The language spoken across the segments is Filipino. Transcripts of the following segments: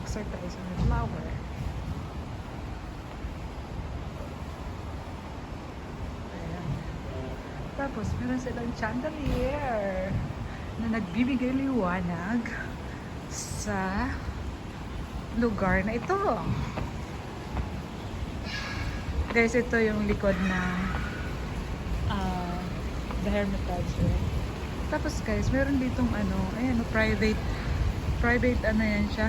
mag-exercise on the flower. Ayan. Tapos, meron silang chandelier na nagbibigay liwanag sa lugar na ito. Guys, ito yung likod ng The Hermitage. Tapos guys, meron ditong ano, ayan, private ano yan siya.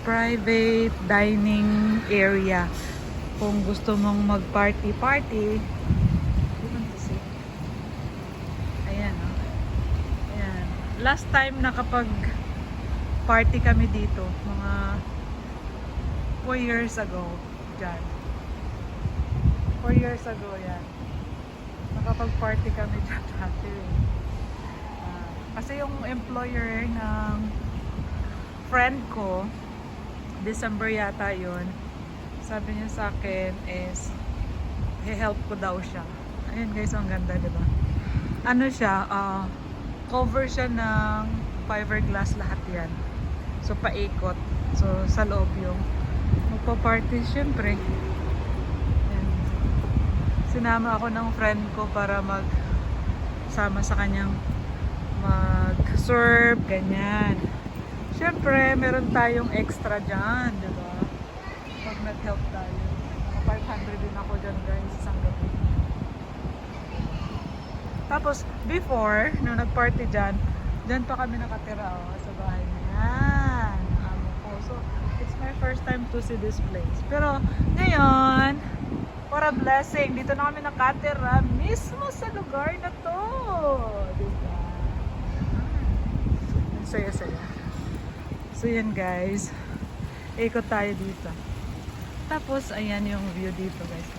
Private dining area. Kung gusto mong mag-party, ayan, oh. Ayan. Last time nakapag-party kami dito, mga 4 years ago, dyan. 4 years ago, yan. Nakapag-party kami dyan dati. Kasi yung employer ng friend ko, December yata yun, sabi niya sa akin is, i-help ko daw siya. Ayun guys, ang ganda, diba? Ano siya, cover siya ng fiberglass lahat yan. So, paikot. So, sa loob yung magpa-party, syempre. Ayan. Sinama ako ng friend ko para sama sa kanyang mag-serve, ganyan. Syempre, meron tayong extra dyan, diba? Pag nag-help tayo. 500 din ako dyan guys, isang gabi. Tapos, before, nung nag-party dyan pa kami nakatira sa bahay na yan. Amo ko. So, it's my first time to see this place. Pero, ngayon, for a blessing, dito na kami nakatira mismo sa lugar na to. Diba? Ang saya-saya. So yan guys, ikot tayo dito. Tapos ayan yung view dito guys.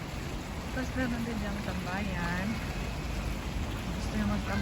Tapos meron din diyang tambayan. Gusto nyo magtambayan.